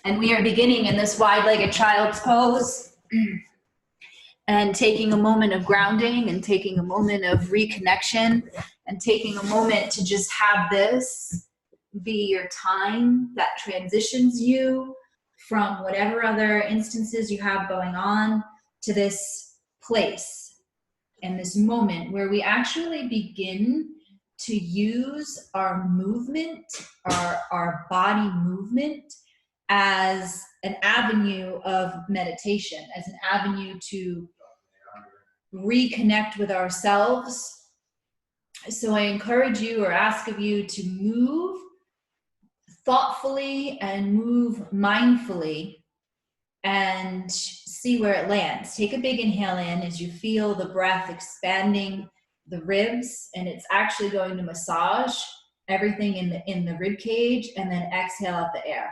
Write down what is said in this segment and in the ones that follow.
And we are beginning in this wide-legged child's pose and taking a moment of grounding and taking a moment of reconnection and taking a moment to just have this be your time that transitions you from whatever other instances you have going on to this place and this moment where we actually begin to use our movement, our body movement, as an avenue of meditation, as an avenue to reconnect with ourselves. So I encourage you or ask of you to move thoughtfully and move mindfully and see where it lands. Take a big inhale in as you feel the breath expanding the ribs, and it's actually going to massage everything in the rib cage, and then exhale out the air.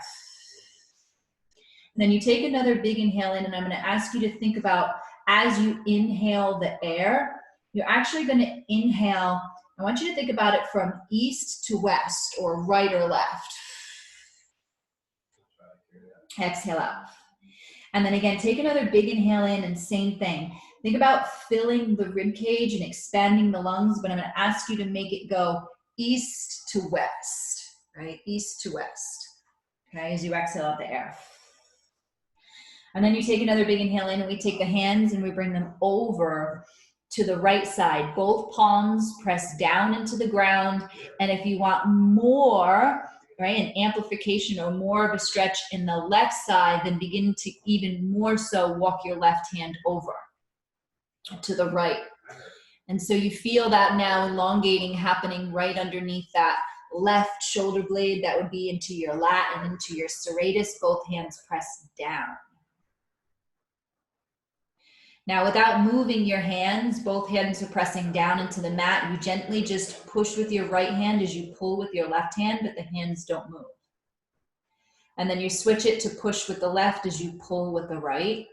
And then you take another big inhale in, and I'm going to ask you to think about, as you inhale the air, you're actually going to inhale, I want you to think about it from east to west or right or left. Exhale out. And then again, take another big inhale in, and same thing. Think about filling the rib cage and expanding the lungs, but I'm going to ask you to make it go east to west, right? East to west, okay, as you exhale out the air. And then you take another big inhale in, and we take the hands and we bring them over to the right side. Both palms press down into the ground. And if you want more, right, an amplification or more of a stretch in the left side, then begin to even more so walk your left hand over to the right. And so you feel that now elongating happening right underneath that left shoulder blade. That would be into your lat and into your serratus. Both hands press down. Now, without moving your hands, both hands are pressing down into the mat. You gently just push with your right hand as you pull with your left hand, but the hands don't move. And then you switch it to push with the left as you pull with the right.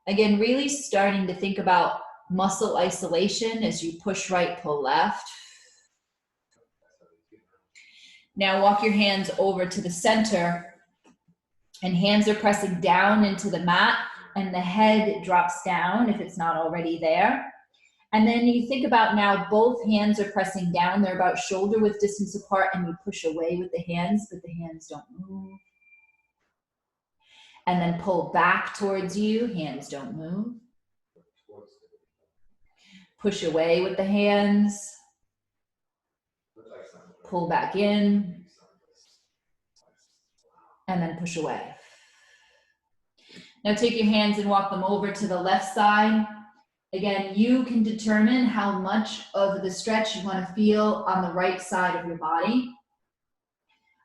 Again, really starting to think about muscle isolation as you push right, pull left. Now walk your hands over to the center, and hands are pressing down into the mat, and the head drops down if it's not already there. And then you think about now both hands are pressing down. They're about shoulder width distance apart, and you push away with the hands, but the hands don't move. And then pull back towards you, hands don't move. Push away with the hands. Pull back in. And then push away. Now take your hands and walk them over to the left side. Again, you can determine how much of the stretch you want to feel on the right side of your body.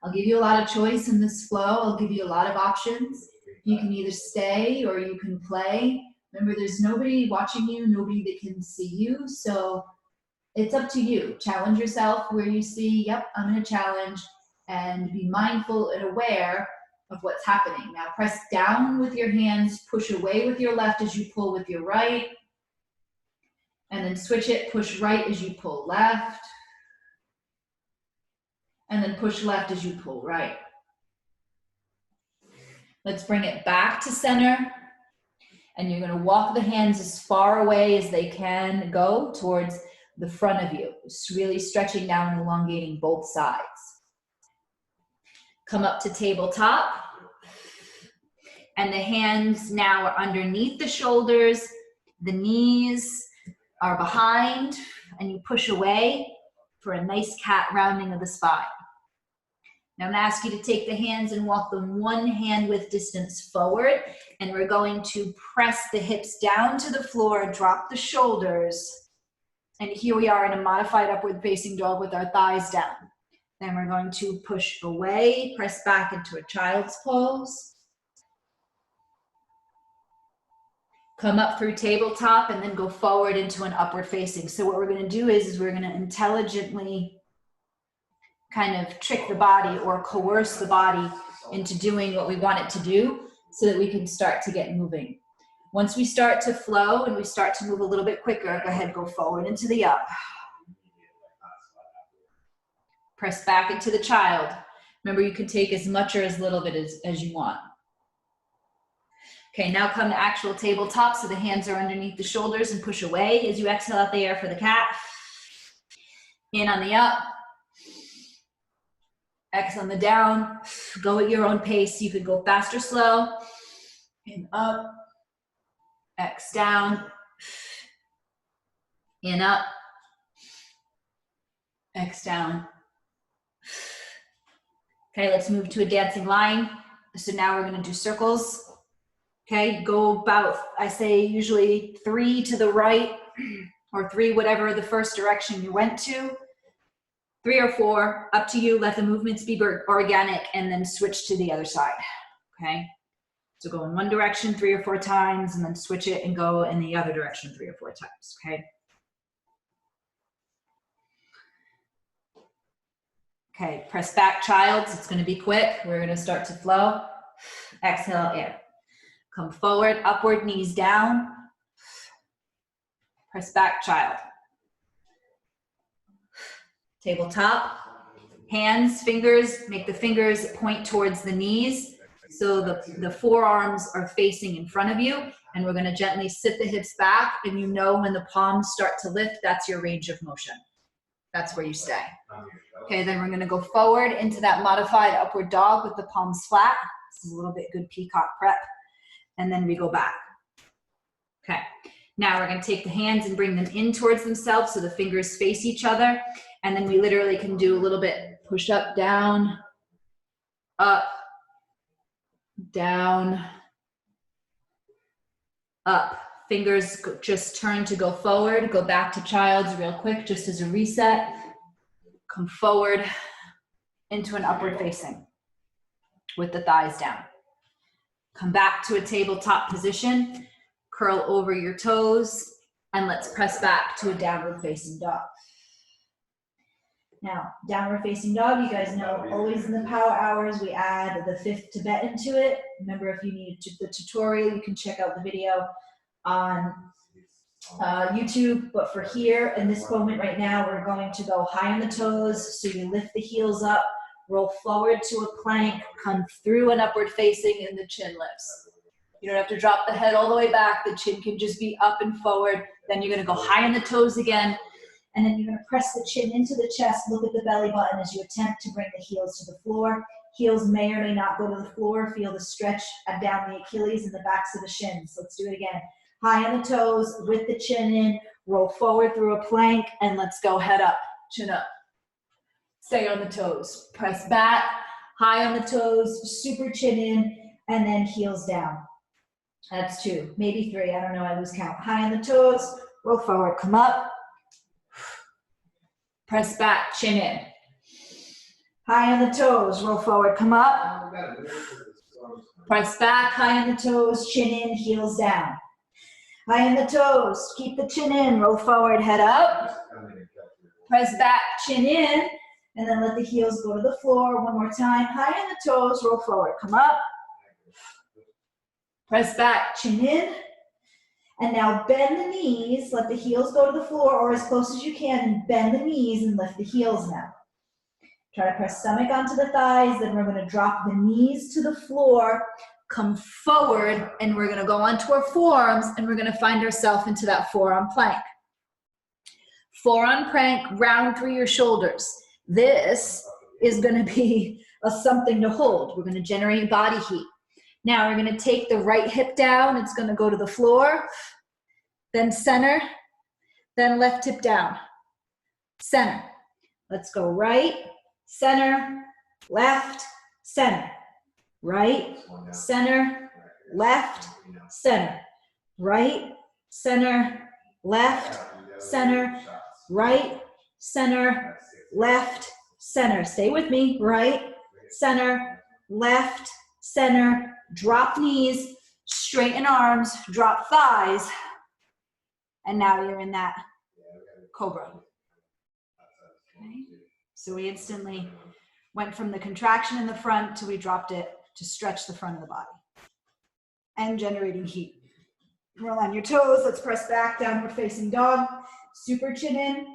I'll give you a lot of choice in this flow. I'll give you a lot of options. You can either stay or you can play. Remember, there's nobody watching you, nobody that can see you, so it's up to you. Challenge yourself where you see, yep, I'm going to challenge, and be mindful and aware of what's happening. Now press down with your hands, push away with your left as you pull with your right, and then switch it, push right as you pull left, and then push left as you pull right. Let's bring it back to center, and you're going to walk the hands as far away as they can go towards the front of you, just really stretching down and elongating both sides. Come up to tabletop, and the hands now are underneath the shoulders, the knees are behind, and you push away for a nice cat rounding of the spine. Now I'm going to ask you to take the hands and walk them one hand width distance forward, and we're going to press the hips down to the floor, drop the shoulders, and here we are in a modified upward facing dog with our thighs down. Then we're going to push away, press back into a child's pose. Come up through tabletop, and then go forward into an upward facing. So what we're going to do is we're going to intelligently kind of trick the body or coerce the body into doing what we want it to do so that we can start to get moving. Once we start to flow and we start to move a little bit quicker, go ahead, go forward into the up. Press back into the child. Remember, you can take as much or as little of it as you want. Okay, now come to actual tabletop, so the hands are underneath the shoulders and push away as you exhale out the air for the cat. In on the up. Exhale on the down. Go at your own pace. You could go fast or slow. In up. X down. In up. X down. Okay, let's move to a dancing line. So now we're going to do circles. Okay, go about, I say usually 3 to the right or 3, whatever the first direction you went to. 3 or 4, up to you. Let the movements be organic and then switch to the other side. Okay, so go in one direction 3 or 4 times and then switch it and go in the other direction 3 or 4 times. Okay. Okay, press back, childs. It's going to be quick. We're going to start to flow. Exhale, air. Come forward, upward, knees down. Press back, child. Tabletop. Hands, fingers, make the fingers point towards the knees. So the forearms are facing in front of you. And we're going to gently sit the hips back. And you know when the palms start to lift, that's your range of motion. That's where you stay. Okay, then we're going to go forward into that modified upward dog with the palms flat. This is a little bit good peacock prep. And then we go back. Okay, now we're going to take the hands and bring them in towards themselves so the fingers face each other. And then we literally can do a little bit push up, down, up, down, up. Fingers just turn to go forward. Go back to child's real quick just as a reset. Come forward into an upward facing with the thighs down. Come back to a tabletop position. Curl over your toes. And let's press back to a downward facing dog. Now, downward facing dog, you guys know, always in the power hours, we add the 5th Tibet into it. Remember, if you need the tutorial, you can check out the video on YouTube. But for here, in this moment right now, we're going to go high on the toes. So you lift the heels up, roll forward to a plank, come through an upward facing, and the chin lifts. You don't have to drop the head all the way back. The chin can just be up and forward. Then you're going to go high on the toes again. And then you're going to press the chin into the chest, look at the belly button as you attempt to bring the heels to the floor. Heels may or may not go to the floor. Feel the stretch down the Achilles and the backs of the shins. Let's do it again. High on the toes with the chin in. Roll forward through a plank. And let's go head up, chin up. Stay on the toes. Press back, high on the toes, super chin in, and then heels down. That's 2, maybe 3. I don't know. I lose count. High on the toes. Roll forward. Come up. Press back, chin in. High on the toes, roll forward, come up. Press back, high on the toes, chin in, heels down. High on the toes, keep the chin in, roll forward, head up. Press back, chin in, and then let the heels go to the floor. One more time, high on the toes, roll forward, come up. Press back, chin in. And now bend the knees, let the heels go to the floor or as close as you can, and bend the knees and lift the heels now. Try to press stomach onto the thighs, then we're going to drop the knees to the floor, come forward, and we're going to go onto our forearms, and we're going to find ourselves into that forearm plank. Forearm plank, round through your shoulders. This is going to be something to hold. We're going to generate body heat. Now we're going to take the right hip down. It's going to go to the floor, then center, then left hip down, center. Let's go right, center, left, center, right, center, left, center, right, center, left, center, right, center, left, center. Stay with me. Right, center, left, center. Drop knees, straighten arms, drop thighs, and now you're in that cobra. Okay. So we instantly went from the contraction in the front to we dropped it to stretch the front of the body and generating heat. Roll on your toes. Let's press back, downward facing dog. Super chin in,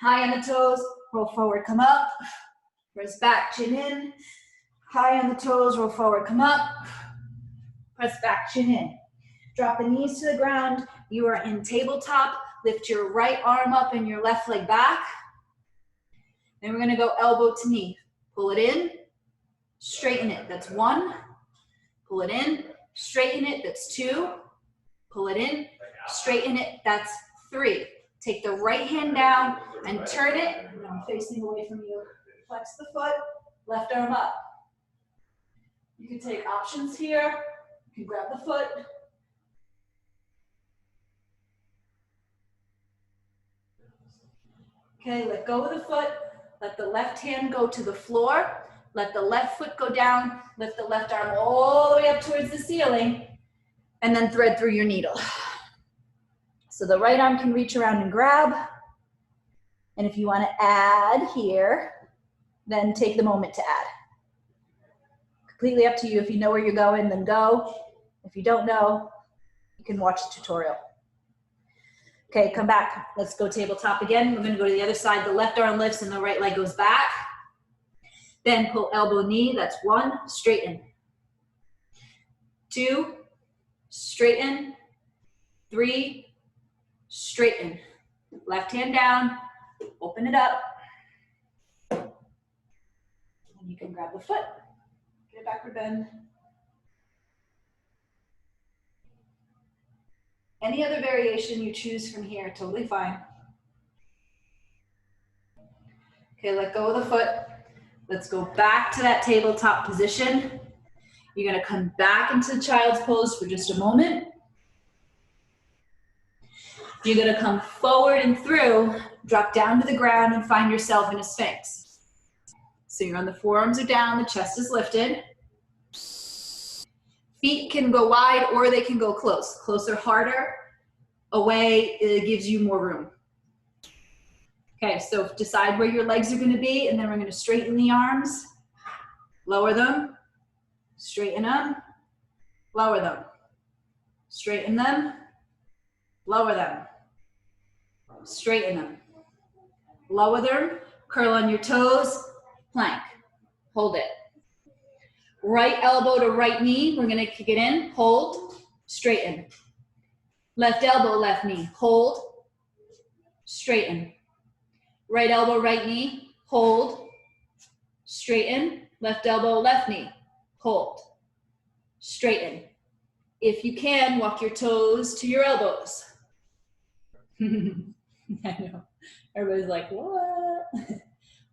high on the toes, roll forward, come up. Press back, chin in. High on the toes, roll forward, come up. Press back, chin in. Drop the knees to the ground. You are in tabletop. Lift your right arm up and your left leg back. Then we're gonna go elbow to knee. Pull it in, straighten it, that's 1. Pull it in, straighten it, that's 2. Pull it in, straighten it, that's 3. Take the right hand down and turn it. I'm facing away from you. Flex the foot, left arm up. You can take options here. You can grab the foot. Okay, let go of the foot. Let the left hand go to the floor. Let the left foot go down. Lift the left arm all the way up towards the ceiling. And then thread through your needle. So the right arm can reach around and grab. And if you want to add here, then take the moment to add. Completely up to you. If you know where you're going, then go. If you don't know, you can watch the tutorial. Okay, come back. Let's go tabletop again. We're going to go to the other side. The left arm lifts and the right leg goes back. Then pull elbow, knee. That's 1. Straighten. 2. Straighten. 3. Straighten. Left hand down. Open it up. And you can grab the foot. Get a backward bend. Any other variation you choose from here, totally fine. Okay, let go of the foot. Let's go back to that tabletop position. You're gonna come back into child's pose for just a moment. You're gonna come forward and through, drop down to the ground and find yourself in a sphinx. So you're on the forearms are down, the chest is lifted. Feet can go wide or they can go close. Closer, harder. Away, it gives you more room. Okay, so decide where your legs are gonna be, and then we're gonna straighten the arms, lower them, straighten them, lower them, straighten them, lower them, straighten them, lower them, curl on your toes, plank, hold it. Right elbow to right knee, we're gonna kick it in, hold, straighten. Left elbow, left knee, hold, straighten. Right elbow, right knee, hold, straighten. Left elbow, left knee, hold, straighten. If you can, walk your toes to your elbows. I know, everybody's like, what?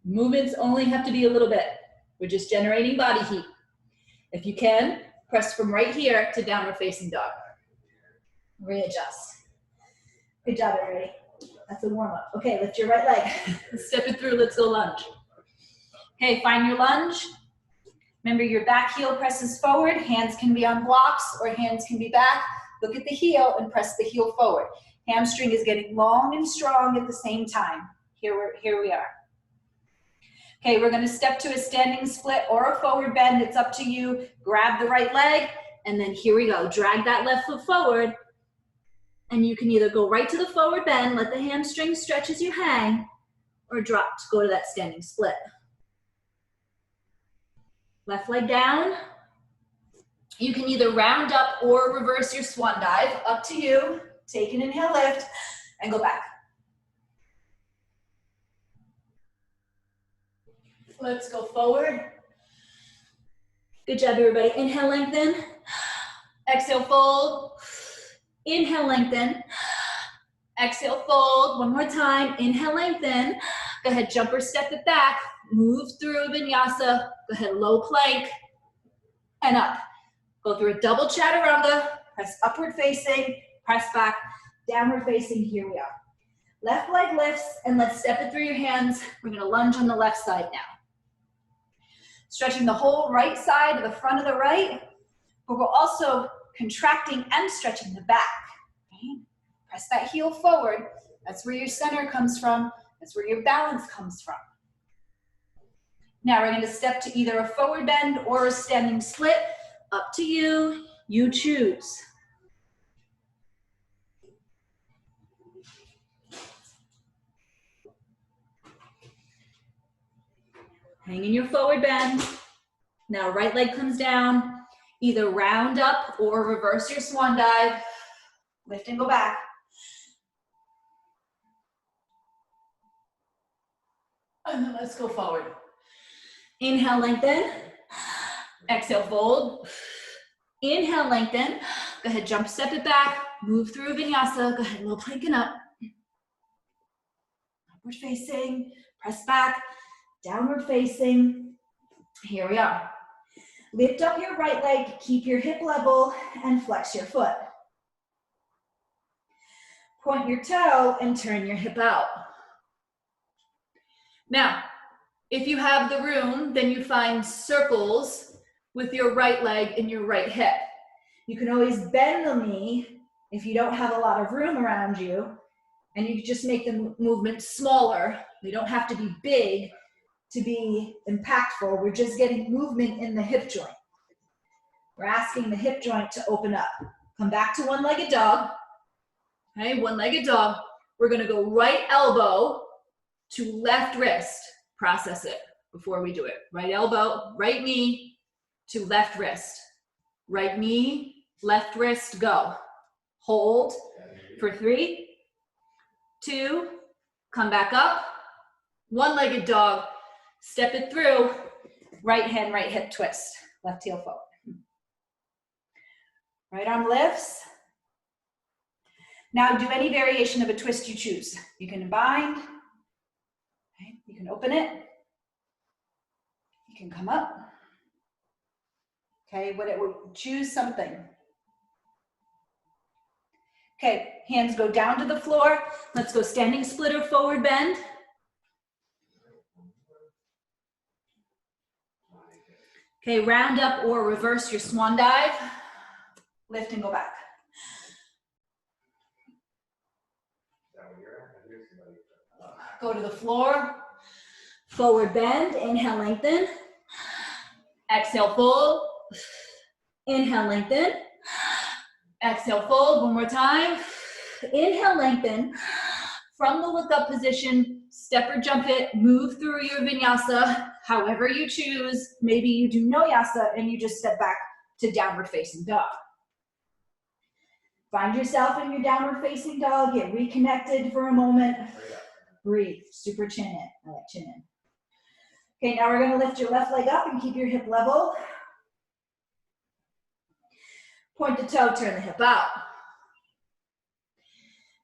Movements only have to be a little bit. We're just generating body heat. If you can, press from right here to downward facing dog. Readjust. Good job, everybody. That's a warm-up. Okay, lift your right leg. Step it through, let's go lunge. Okay, find your lunge. Remember your back heel presses forward. Hands can be on blocks or hands can be back. Look at the heel and press the heel forward. Hamstring is getting long and strong at the same time. Here we are. Okay, we're gonna step to a standing split or a forward bend. It's up to you. Grab the right leg, and then here we go. Drag that left foot forward, and you can either go right to the forward bend, let the hamstring stretch as you hang, or drop to go to that standing split. Left leg down. You can either round up or reverse your swan dive. Up to you. Take an inhale, lift, and go back. Let's go forward. Good job, everybody. Inhale, lengthen. Exhale, fold. Inhale, lengthen. Exhale, fold. One more time. Inhale, lengthen. Go ahead, jump or step it back. Move through vinyasa. Go ahead, low plank. And up. Go through a double chaturanga. Press upward facing. Press back. Downward facing. Here we are. Left leg lifts, and let's step it through your hands. We're going to lunge on the left side now. Stretching the whole right side to the front of the right, but we're also contracting and stretching the back. Okay? Press that heel forward. That's where your center comes from. That's where your balance comes from. Now we're going to step to either a forward bend or a standing split. Up to you. You choose. Hang in your forward bend. Now right leg comes down. Either round up or reverse your swan dive. Lift and go back. And then let's go forward. Inhale, lengthen. Exhale, fold. Inhale, lengthen. Go ahead, jump, step it back. Move through vinyasa. Go ahead, little planking up. Upward facing. Press back. Downward facing. Here we are. Lift up your right leg. Keep your hip level and flex your foot. Point your toe and turn your hip out. Now, if you have the room, then you find circles with your right leg and your right hip. You can always bend the knee if you don't have a lot of room around you, and you just make the movement smaller. They don't have to be big to be impactful. We're just getting movement in the hip joint. We're asking the hip joint to open up. Come back to one-legged dog. Okay, one-legged dog. We're gonna go right elbow to left wrist. Process it before we do it. Right elbow, right knee to left wrist. Right knee, left wrist, go. Hold for 3, 2, come back up. One-legged dog, step it through. Right hand, right hip twist. Left heel forward. Right arm lifts. Now do any variation of a twist you choose. You can bind. Okay, you can open it. You can come up. Okay, choose something. Okay, hands go down to the floor. Let's go standing split or forward bend. Okay, round up or reverse your swan dive. Lift and go back. Go to the floor. Forward bend, inhale, lengthen. Exhale, fold. Inhale, lengthen. Exhale, fold. One more time. Inhale, lengthen. From the look up position, step or jump it, move through your vinyasa, however you choose. Maybe you do no yasa and you just step back to downward facing dog. Find yourself in your downward facing dog, get reconnected for a moment. Breathe, super chin in. I like chin in. Okay, now we're gonna lift your left leg up and keep your hip level. Point the toe, turn the hip out.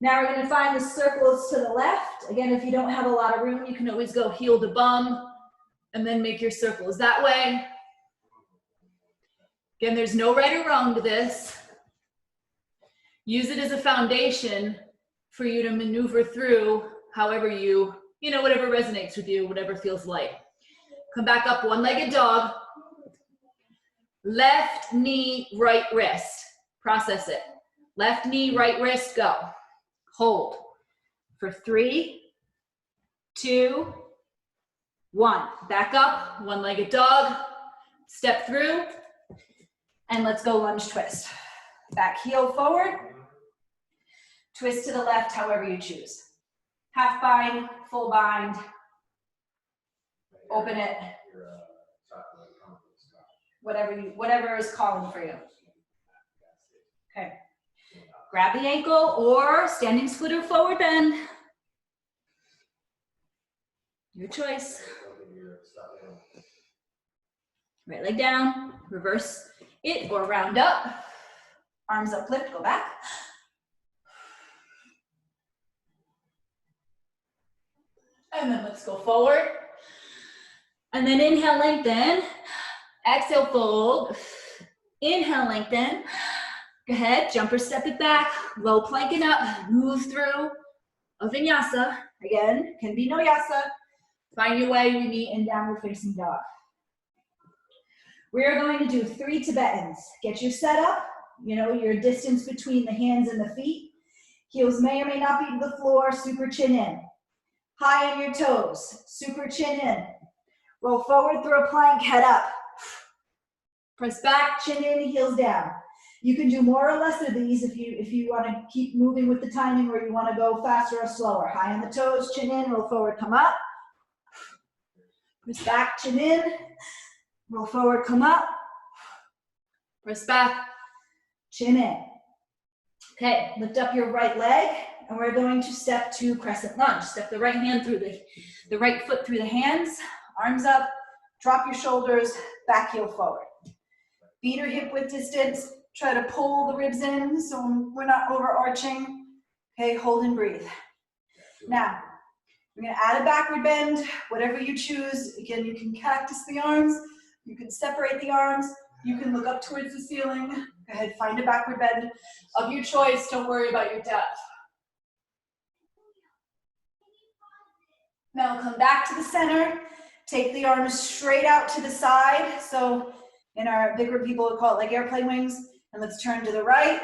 Now we're gonna find the circles to the left. Again, if you don't have a lot of room, you can always go heel to bum and then make your circles that way. Again, there's no right or wrong to this. Use it as a foundation for you to maneuver through however whatever resonates with you, whatever feels light. Come back up, one-legged dog. Left knee, right wrist. Process it. Left knee, right wrist, go. Hold for 3, 2, 1. Back up, one-legged dog. Step through, and let's go lunge twist. Back heel forward. Twist to the left, however you choose. Half bind, full bind. Open it. Whatever is calling for you. Okay. Grab the ankle or standing split or forward bend. Your choice. Right leg down, reverse it or round up. Arms uplift, go back. And then let's go forward. And then inhale, lengthen. Exhale, fold. Inhale, lengthen. Go ahead, jump or step it back. Low planking up, move through a vinyasa. Again, can be no yasa. Find your way, we meet in downward facing dog. We are going to do 3 Tibetans. Get your setup, your distance between the hands and the feet. Heels may or may not be to the floor, super chin in. High on your toes, super chin in. Roll forward through a plank, head up. Press back, chin in, heels down. You can do more or less of these if you want to keep moving with the timing or you want to go faster or slower. High on the toes, chin in, roll forward, come up. Press back, chin in, roll forward, come up. Press back, chin in. Okay, lift up your right leg, and we're going to step to crescent lunge. Step the right hand through the right foot through the hands, arms up, drop your shoulders, back heel forward. Feet are hip width distance. Try to pull the ribs in so we're not overarching. Okay, hold and breathe. Now, we're gonna add a backward bend, whatever you choose. Again, you can cactus the arms, you can separate the arms, you can look up towards the ceiling. Go ahead, find a backward bend of your choice. Don't worry about your depth. Now come back to the center. Take the arms straight out to the side. So in our bigger people would call it like airplane wings. And let's turn to the right.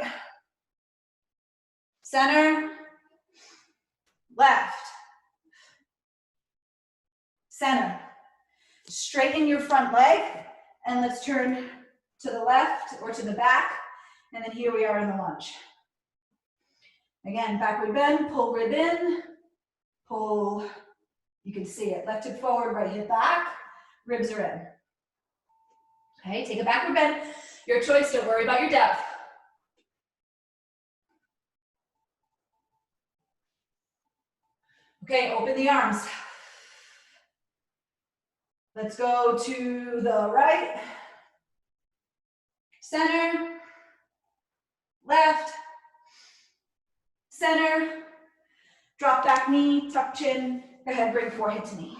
Center. Left. Center. Straighten your front leg. And let's turn to the left or to the back. And then here we are in the lunge. Again, backward bend, pull rib in, pull, you can see it, left hip forward, right hip back, ribs are in. Okay, take a backward bend, your choice, don't worry about your depth. Okay, open the arms. Let's go to the right, center, left, center, drop back knee, tuck chin, go ahead, bring forehead to knee.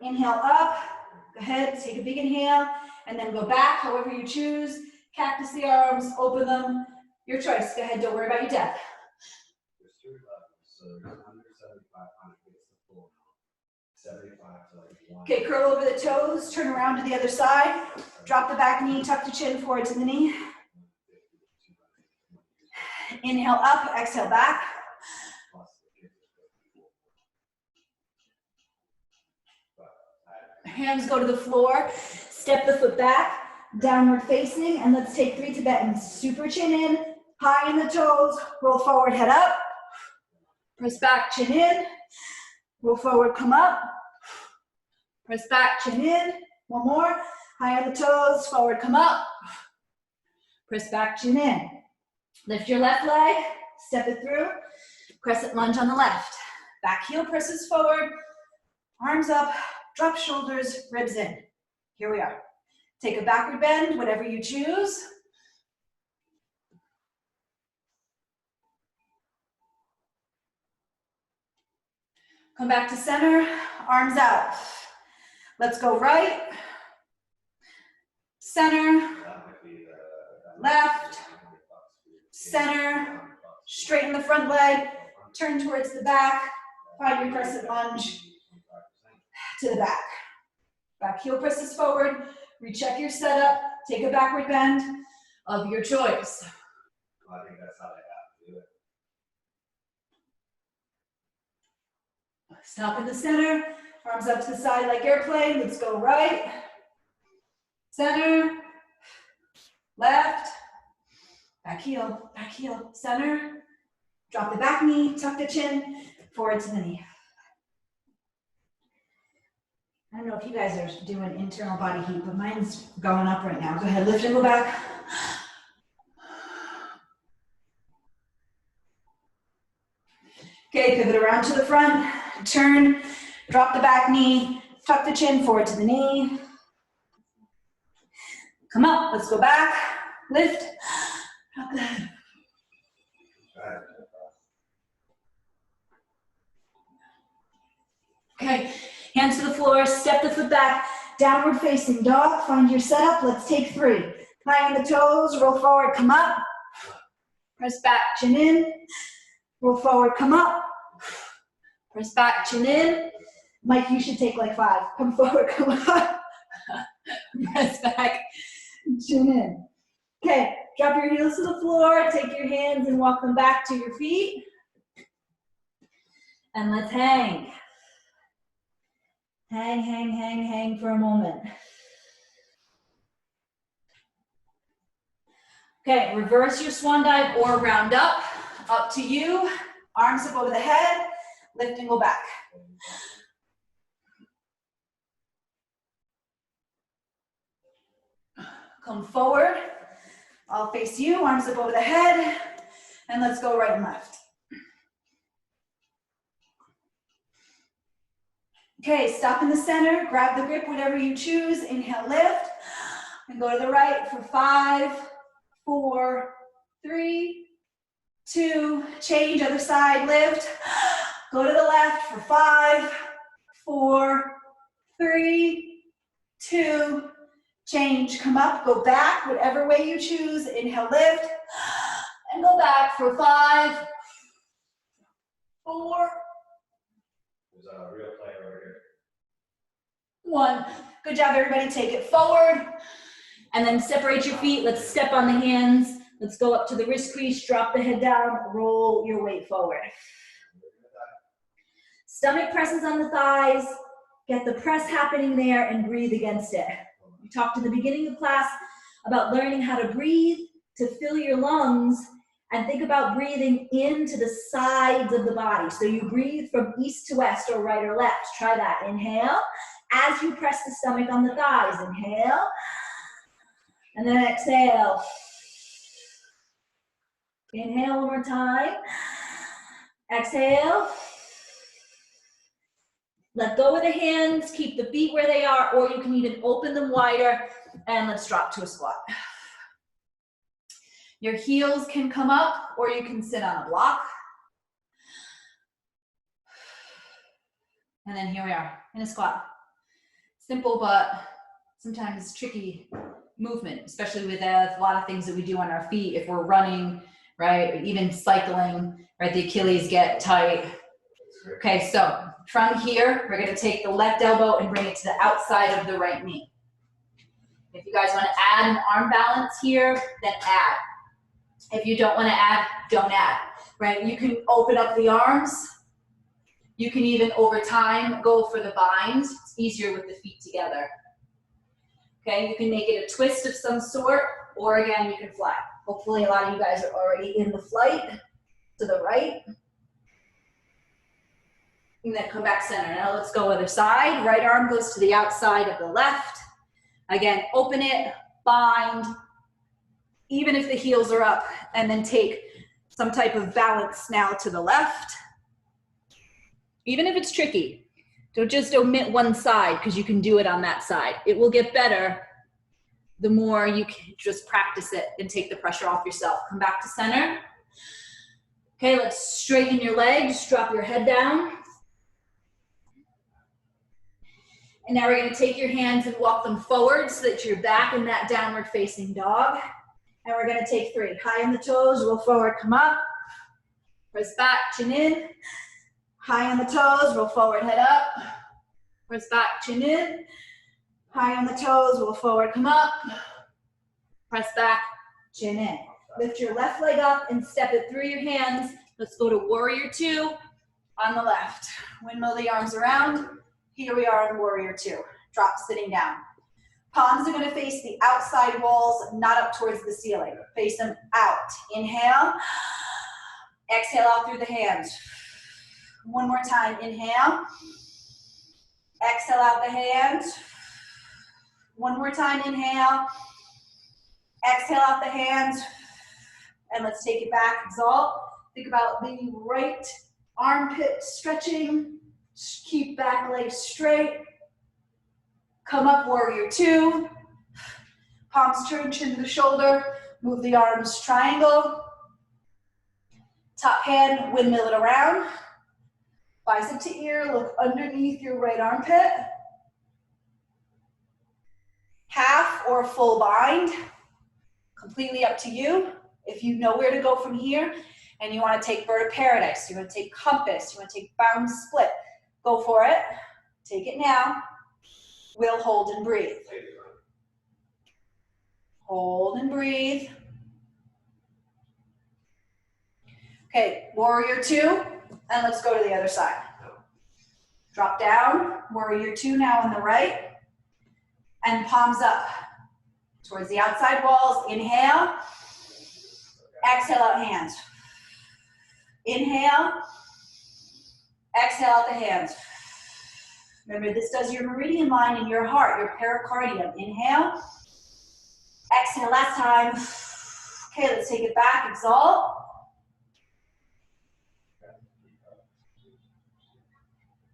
Inhale up, go ahead, take a big inhale, and then go back, however you choose. Cactus the arms, open them, your choice. Go ahead, don't worry about your depth. There's 3 levels, so there's under 7,500 gets the full 75 to like 1. Okay, curl over the toes, turn around to the other side, drop the back knee, tuck the chin forward to the knee. Inhale up, exhale back. Hands go to the floor, step the foot back, downward facing, and let's take 3 Tibetans. Super chin in, high in the toes, roll forward, head up. Press back, chin in, roll forward, come up. Press back, chin in, one more. High on the toes, forward, come up. Press back, chin in. Lift your left leg, step it through. Crescent lunge on the left. Back heel presses forward, arms up, drop shoulders, ribs in. Here we are. Take a backward bend, whatever you choose. Come back to center, arms out. Let's go right, center, left, center, straighten the front leg, turn towards the back, find your crescent lunge to the back. Back heel presses forward, recheck your setup, take a backward bend of your choice. Well, I think that's how they have to do it. Stop in the center, arms up to the side like airplane. Let's go right, center, left, back heel, center. Drop the back knee, tuck the chin, forward to the knee. I don't know if you guys are doing internal body heat, but mine's going up right now. Go ahead, lift and go back. Okay, pivot around to the front, turn, drop the back knee, tuck the chin, forward to the knee. Come up, let's go back, lift, drop the head. Okay, hands to the floor, step the foot back, downward facing dog, find your setup, let's take 3. High on the toes, roll forward, come up. Press back, chin in, roll forward, come up. Press back, chin in. Mike, you should take like 5. Come forward, come up. Press back, chin in. Okay, drop your heels to the floor, take your hands and walk them back to your feet. And let's hang. Hang for a moment. Okay, reverse your swan dive or round up to you. Arms up over the head, lift and go back. Come forward. I'll face you, arms up over the head, and let's go right and left. Okay, stop in the center, grab the grip, whatever you choose. Inhale, lift, and go to the right for 5, 4, 3, 2, change, other side, lift. Go to the left for 5, 4, 3, 2, change, come up, go back, whatever way you choose. Inhale, lift, and go back for 5, 4, There's a real player over here. 1. Good job, everybody. Take it forward. And then separate your feet. Let's step on the hands. Let's go up to the wrist crease, drop the head down, roll your weight forward. Stomach presses on the thighs. Get the press happening there and breathe against it. We talked in the beginning of class about learning how to breathe, to fill your lungs, and think about breathing into the sides of the body. So you breathe from east to west or right or left. Try that. Inhale. As you press the stomach on the thighs, inhale. And then exhale. Inhale one more time. Exhale. Let go of the hands, keep the feet where they are, or you can even open them wider, and let's drop to a squat. Your heels can come up, or you can sit on a block. And then here we are, in a squat. Simple, but sometimes tricky movement, especially with a lot of things that we do on our feet. If we're running, right, or even cycling, right, the Achilles get tight. Okay, so from here, we're gonna take the left elbow and bring it to the outside of the right knee. If you guys wanna add an arm balance here, then add. If you don't wanna add, don't add, right? You can open up the arms. You can even, over time, go for the bind. It's easier with the feet together. Okay, you can make it a twist of some sort, or again, you can fly. Hopefully a lot of you guys are already in the flight to the right. And then come back center. Now let's go other side. Right arm goes to the outside of the left. Again, open it, bind, even if the heels are up, and then take some type of balance now to the left. Even if it's tricky, don't just omit one side because you can do it on that side. It will get better the more you can just practice it and take the pressure off yourself. Come back to center. Okay, let's straighten your legs, drop your head down. And now we're going to take your hands and walk them forward so that you're back in that downward facing dog. And we're going to take 3. High on the toes, roll forward, come up. Press back, chin in. High on the toes, roll forward, head up. Press back, chin in. High on the toes, roll forward, come up. Press back, chin in. Lift your left leg up and step it through your hands. Let's go to warrior 2 on the left. Windmill the arms around. Here we are in warrior 2. Drop sitting down. Palms are going to face the outside walls, not up towards the ceiling. Face them out. Inhale. Exhale out through the hands. One more time. Inhale. Exhale out the hands. One more time. Inhale. Exhale out the hands. And let's take it back. Exalt. Think about the right armpit stretching. Keep back leg straight. Come up, warrior 2. Palms turn, chin to the shoulder. Move the arms, triangle. Top hand, windmill it around. Bicep to ear, look underneath your right armpit. Half or full bind. Completely up to you. If you know where to go from here and you want to take bird of paradise, you want to take compass, you want to take bound split, go for it. Take it now. We'll hold and breathe. Hold and breathe. Okay, warrior 2, and let's go to the other side. Drop down, warrior 2 now on the right, and palms up towards the outside walls. Inhale, exhale out hands. Inhale, exhale out the hands. Remember, this does your meridian line in your heart, your pericardium. Inhale, Exhale, last time. Okay, let's take it back, exalt.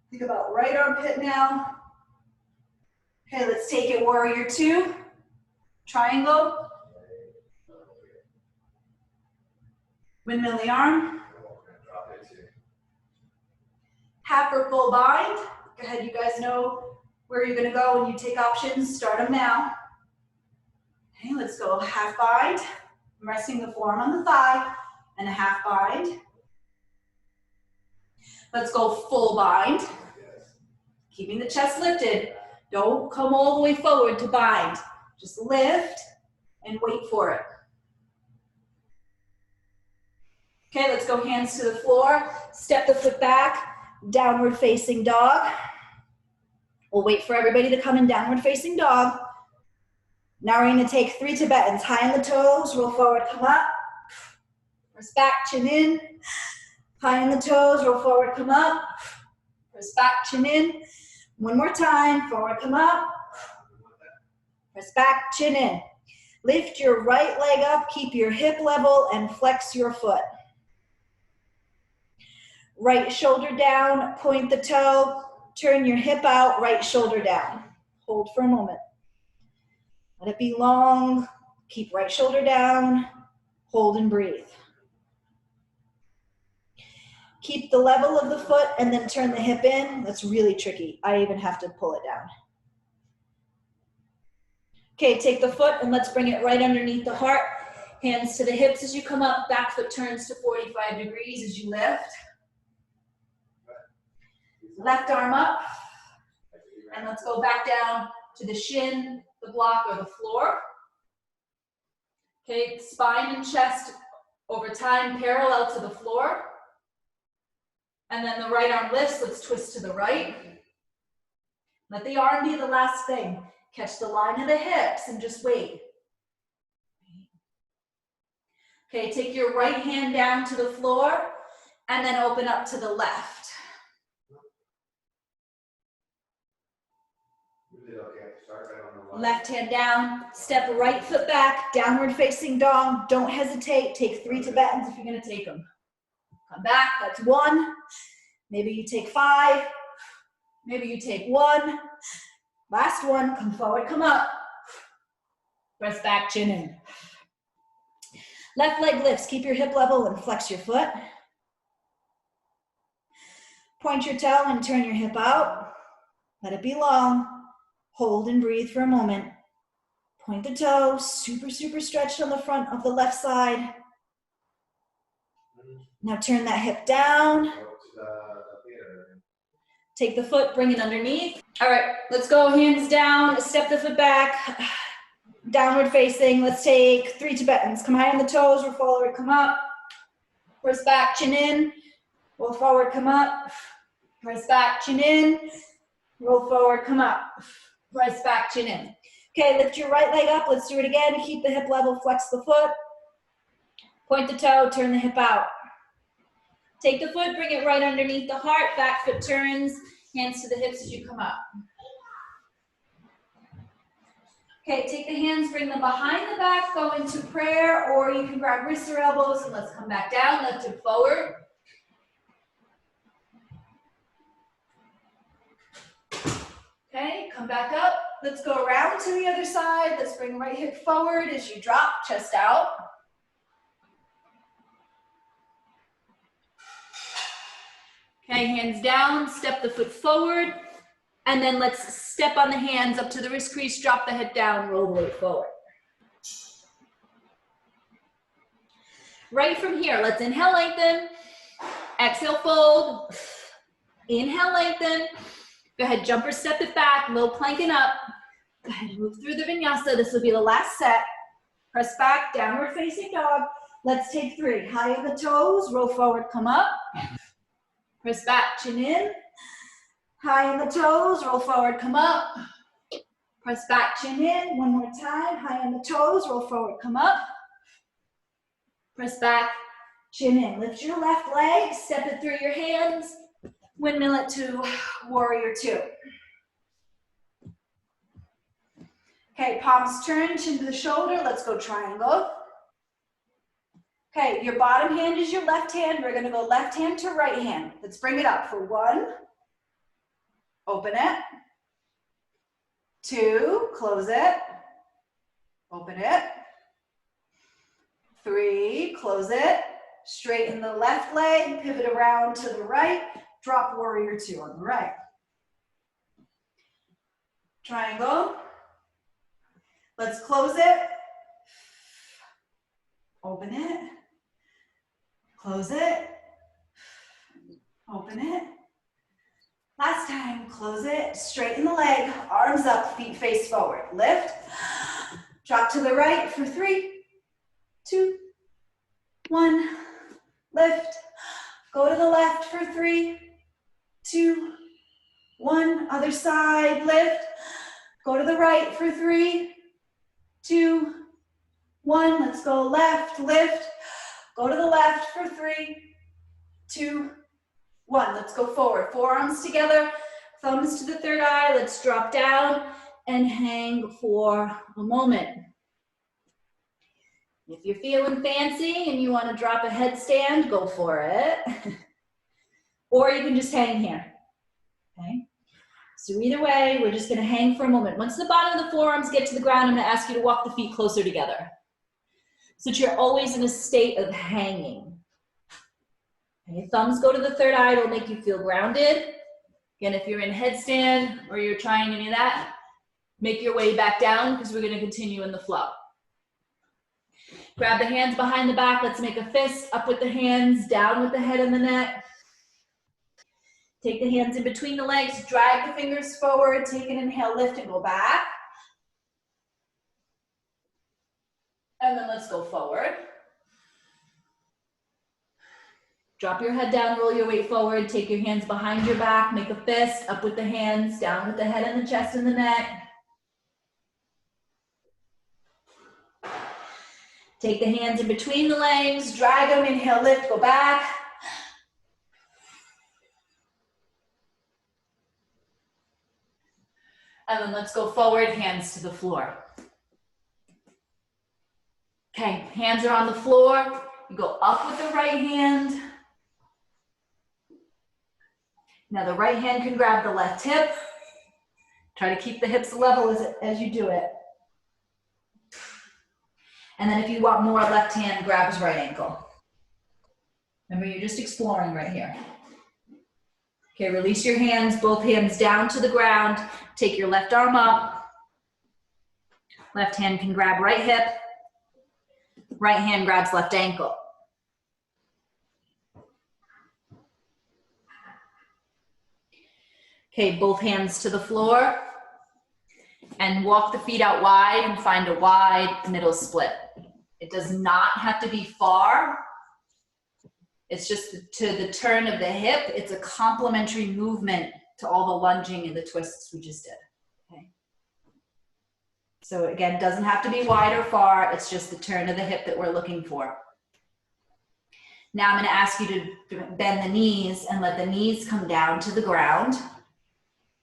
Think about right armpit now. Okay, let's take it, warrior two. Triangle. Windmill the arm. Half or full bind. Go ahead, you guys know where you're gonna go when you take options. Start them now. Okay, let's go half bind. I'm resting the forearm on the thigh and a half bind. Let's go full bind. Keeping the chest lifted. Don't come all the way forward to bind. Just lift and wait for it. Okay, let's go hands to the floor. Step the foot back, downward facing dog. We'll wait for everybody to come in downward facing dog. Now we're gonna take 3 Tibetans. High on the toes, roll forward, come up. Press back, chin in. High on the toes, roll forward, come up. Press back, chin in. One more time, forward, come up. Press back, chin in. Lift your right leg up, keep your hip level, and flex your foot. Right shoulder down, point the toe, turn your hip out, right shoulder down. Hold for a moment. Let it be long, keep right shoulder down, hold and breathe. Keep the level of the foot and then turn the hip in. That's really tricky. I even have to pull it down. Okay, take the foot and let's bring it right underneath the heart. Hands to the hips as you come up, back foot turns to 45 degrees as you lift. Left arm up, and let's go back down to the shin, the block, or the floor. Okay, spine and chest over time parallel to the floor. And then the right arm lifts, let's twist to the right. Let the arm be the last thing. Catch the line of the hips and just wait. Okay, take your right hand down to the floor and then open up to the left. Left hand down, step right foot back, downward facing dog. Don't hesitate, take 3 Tibetans if you're gonna take them. Come back, that's 1. Maybe you take 5. Maybe you take 1. Last one, come forward, come up. Press back, chin in. Left leg lifts, keep your hip level and flex your foot. Point your toe and turn your hip out. Let it be long. Hold and breathe for a moment. Point the toe, super stretched on the front of the left side. Now turn that hip down. Take the foot, bring it underneath. All right, let's go hands down, step the foot back, downward facing. Let's take 3 Tibetans. Come high on the toes, roll forward, come up. Press back, chin in. Roll forward, come up. Press back, chin in. Roll forward, come up. Press back, chin in. Okay, lift your right leg up. Let's do it again. Keep the hip level, flex the foot. Point the toe, turn the hip out. Take the foot, bring it right underneath the heart. Back foot turns, hands to the hips as you come up. Okay, take the hands, bring them behind the back, go into prayer, or you can grab wrists or elbows and let's come back down, lift it forward. Okay, come back up. Let's go around to the other side. Let's bring right hip forward as you drop, chest out. Okay, hands down, step the foot forward, and then let's step on the hands up to the wrist crease, drop the head down, roll the weight forward. Right from here, let's inhale, lengthen, exhale, fold, inhale, lengthen. Go ahead, jump or step it back, low planking up. Go ahead, move through the vinyasa. This will be the last set. Press back, downward facing dog. Let's take 3. High on the toes, roll forward, come up. Press back, chin in. High on the toes, roll forward, come up. Press back, chin in. One more time. High on the toes, roll forward, come up. Press back, chin in. Lift your left leg, step it through your hands. Windmill it to warrior 2. Okay, palms turned, chin to the shoulder. Let's go triangle. Okay, your bottom hand is your left hand. We're gonna go left hand to right hand. Let's bring it up for 1. Open it. 2, close it. Open it. 3, close it. Straighten the left leg, pivot around to the right. Drop warrior 2 on the right. Triangle. Let's close it. Open it. Close it. Open it. Last time, close it. Straighten the leg, arms up, feet face forward. Lift. Drop to the right for 3, 2, 1. Lift. Go to the left for 3, 2, 1. Other side. Lift. Go to the right for 3, 2, 1. Let's go left. Lift. Go to the left for 3, 2, 1. Let's go forward. Forearms together, thumbs to the third eye. Let's drop down and hang for a moment. If you're feeling fancy and you want to drop a headstand, go for it. Or you can just hang here. Okay? So either way, we're just going to hang for a moment. Once the bottom of the forearms get to the ground, I'm going to ask you to walk the feet closer together, so that you're always in a state of hanging. Okay, thumbs go to the third eye, it'll make you feel grounded. Again, if you're in headstand or you're trying any of that, make your way back down because we're going to continue in the flow. Grab the hands behind the back, let's make a fist, up with the hands, down with the head and the neck. Take the hands in between the legs, drag the fingers forward, take an inhale, lift and go back. And then let's go forward. Drop your head down, roll your weight forward, take your hands behind your back, make a fist, up with the hands, down with the head and the chest and the neck. Take the hands in between the legs, drag them, inhale, lift, go back. And then let's go forward, hands to the floor. Okay, hands are on the floor. You go up with the right hand. Now the right hand can grab the left hip. Try to keep the hips level as you do it. And then if you want more left hand, grab his right ankle. Remember, you're just exploring right here. Okay, release your hands, both hands down to the ground. Take your left arm up. Left hand can grab right hip. Right hand grabs left ankle. Okay, both hands to the floor. And walk the feet out wide and find a wide middle split. It does not have to be far. It's just to the turn of the hip. It's a complementary movement to all the lunging and the twists we just did. Okay. So again, it doesn't have to be wide or far. It's just the turn of the hip that we're looking for. Now I'm going to ask you to bend the knees and let the knees come down to the ground.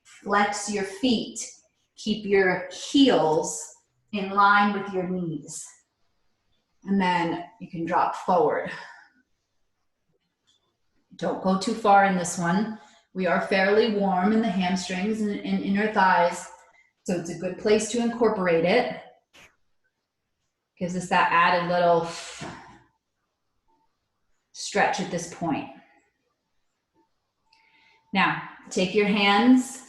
Flex your feet. Keep your heels in line with your knees. And then you can drop forward. Don't go too far in this one. We are fairly warm in the hamstrings and inner thighs, so it's a good place to incorporate it. Gives us that added little stretch at this point. Now, take your hands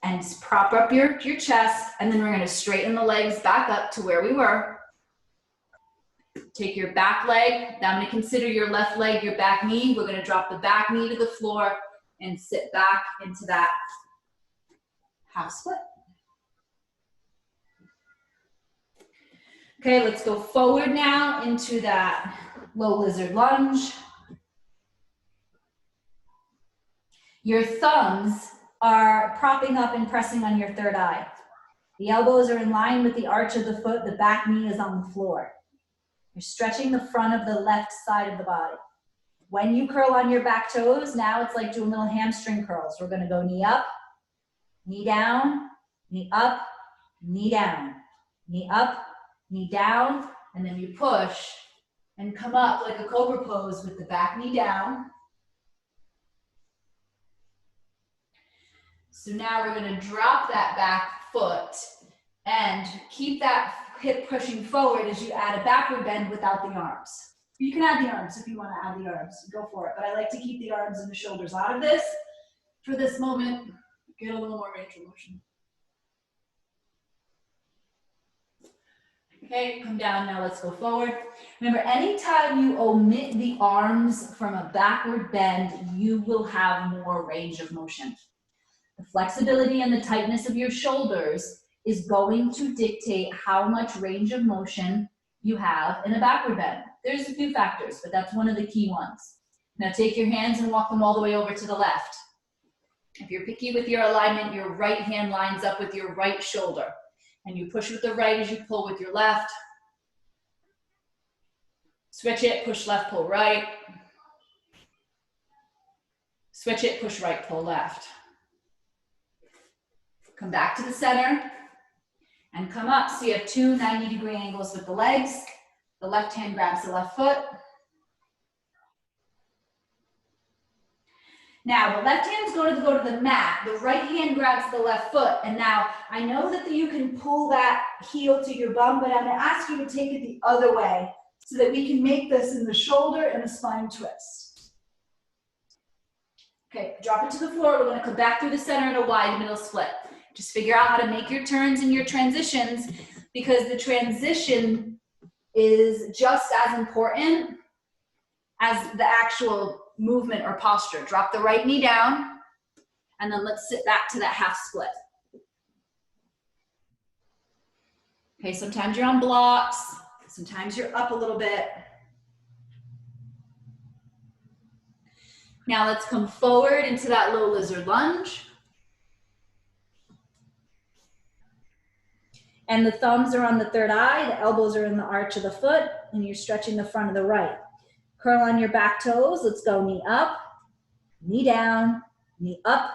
and prop up your chest, and then we're gonna straighten the legs back up to where we were. Take your back leg. Now I'm gonna consider your left leg your back knee. We're gonna drop the back knee to the floor and sit back into that half split. Okay, let's go forward now into that low lizard lunge. Your thumbs are propping up and pressing on your third eye. The elbows are in line with the arch of the foot. The back knee is on the floor. You're stretching the front of the left side of the body. When you curl on your back toes, now it's like doing little hamstring curls. We're gonna go knee up, knee down, knee up, knee down, knee up, knee down, and then you push and come up like a cobra pose with the back knee down. So now we're going to drop that back foot and keep that hip pushing forward as you add a backward bend without the arms. You can add the arms if you want to add the arms, go for it. But I like to keep the arms and the shoulders out of this for this moment. Get a little more range of motion. Okay, come down now, let's go forward. Remember, anytime you omit the arms from a backward bend, you will have more range of motion. The flexibility and the tightness of your shoulders is going to dictate how much range of motion you have in a backward bend. There's a few factors, but that's one of the key ones. Now take your hands and walk them all the way over to the left. If you're picky with your alignment, your right hand lines up with your right shoulder. And you push with the right as you pull with your left. Switch it, push left, pull right. Switch it, push right, pull left. Come back to the center and come up. So you have two 90-degree angles with the legs. The left hand grabs the left foot. Now, the left hand's going to go to the mat. The right hand grabs the left foot. And now, I know that you can pull that heel to your bum, but I'm going to ask you to take it the other way so that we can make this in the shoulder and the spine twist. Okay, drop it to the floor. We're going to come back through the center in a wide middle split. Just figure out how to make your turns and your transitions, because the transition is just as important as the actual movement or posture. Drop the right knee down, and then let's sit back to that half split. Okay, sometimes you're on blocks, sometimes you're up a little bit. Now let's come forward into that low lizard lunge. And the thumbs are on the third eye, the elbows are in the arch of the foot, and you're stretching the front of the right. Curl on your back toes. Let's go knee up, knee down, knee up,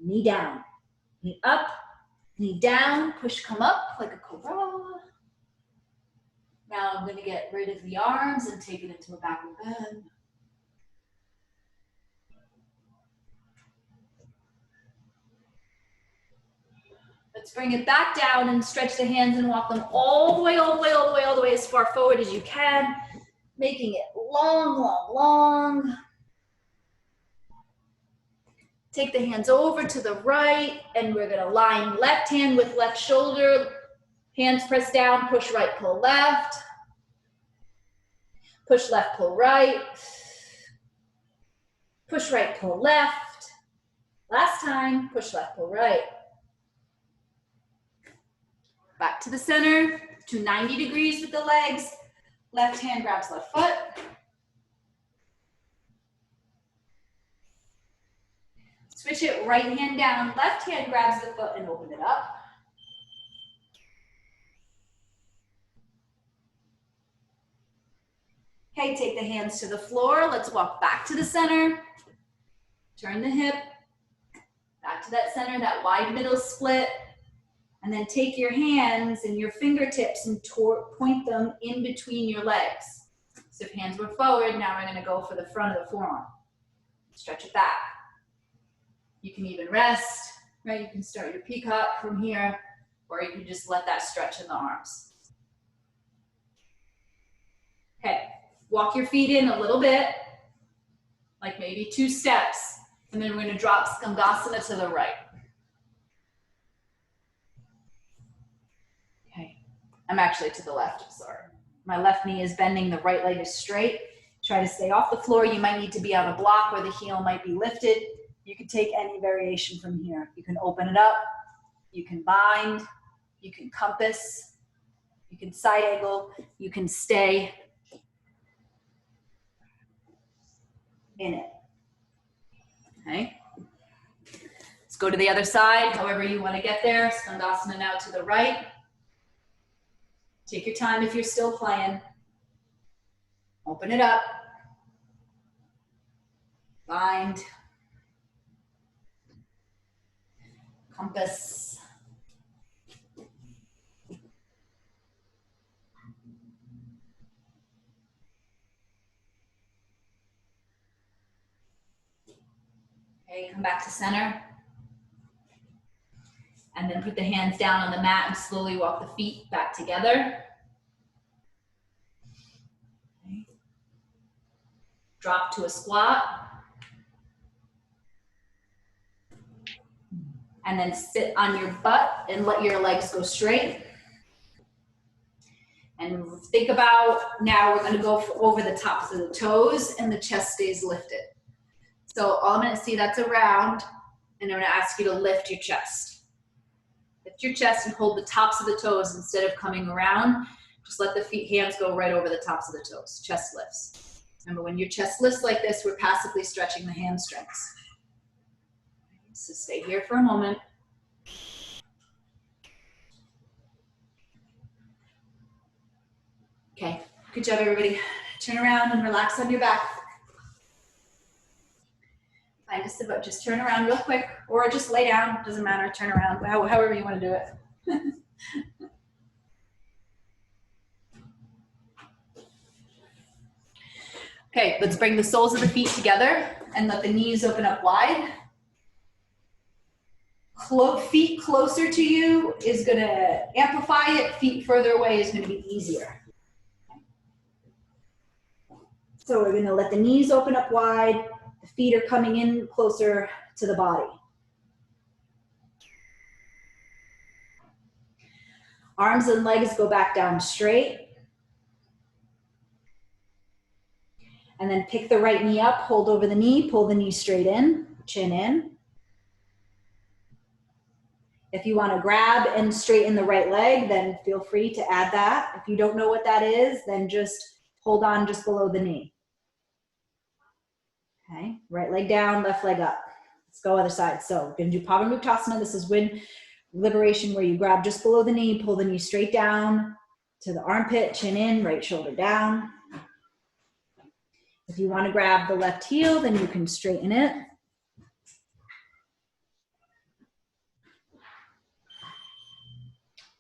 knee down, knee up, knee down. Push, come up like a cobra. Now I'm going to get rid of the arms and take it into a backward bend. Let's bring it back down and stretch the hands and walk them all the way, all the way, all the way, all the way as far forward as you can. Making it long, long, long. Take the hands over to the right, and we're gonna line left hand with left shoulder. Hands press down, push right, pull left. Push left, pull right. Push right, pull left. Last time, push left, pull right. Back to the center, to 90 degrees with the legs. Left hand grabs left foot. Switch it, right hand down, left hand grabs the foot and open it up. Okay, take the hands to the floor. Let's walk back to the center. Turn the hip. Back to that center, that wide middle split. And then take your hands and your fingertips and point them in between your legs. So if hands were forward, now we're going to go for the front of the forearm. Stretch it back. You can even rest, right? You can start your peacock from here, or you can just let that stretch in the arms. Okay, walk your feet in a little bit, like maybe 2 steps, and then we're going to drop Skandasana to the right. I'm actually to the left, sorry. My left knee is bending, the right leg is straight. Try to stay off the floor. You might need to be on a block where the heel might be lifted. You can take any variation from here. You can open it up, you can bind, you can compass, you can side angle, you can stay in it, okay? Let's go to the other side, however you wanna get there. Skandasana now to the right. Take your time if you're still playing. Open it up. Bind. Compass. Okay, come back to center. And then put the hands down on the mat and slowly walk the feet back together. Okay. Drop to a squat. And then sit on your butt and let your legs go straight. And think about, now we're gonna go over the tops of the toes and the chest stays lifted. So all I'm gonna see, that's around, and I'm gonna ask you to lift your chest. Lift your chest and hold the tops of the toes instead of coming around. Just let the hands go right over the tops of the toes. Chest lifts. Remember, when your chest lifts like this, we're passively stretching the hamstrings. So stay here for a moment. Okay, good job everybody. Turn around and relax on your back. Find a sit up, just turn around real quick, or just lay down, doesn't matter, turn around, however you want to do it. Okay, let's bring the soles of the feet together and let the knees open up wide. Feet closer to you is going to amplify it. Feet further away is going to be easier. So we're going to let the knees open up wide. The feet are coming in closer to the body. Arms and legs go back down straight. And then pick the right knee up, hold over the knee, pull the knee straight in, chin in. If you want to grab and straighten the right leg, then feel free to add that. If you don't know what that is, then just hold on just below the knee. Okay, right leg down, left leg up. Let's go other side. So we're going to do Pavamuktasana. This is wind liberation, where you grab just below the knee, pull the knee straight down to the armpit, chin in, right shoulder down. If you want to grab the left heel, then you can straighten it.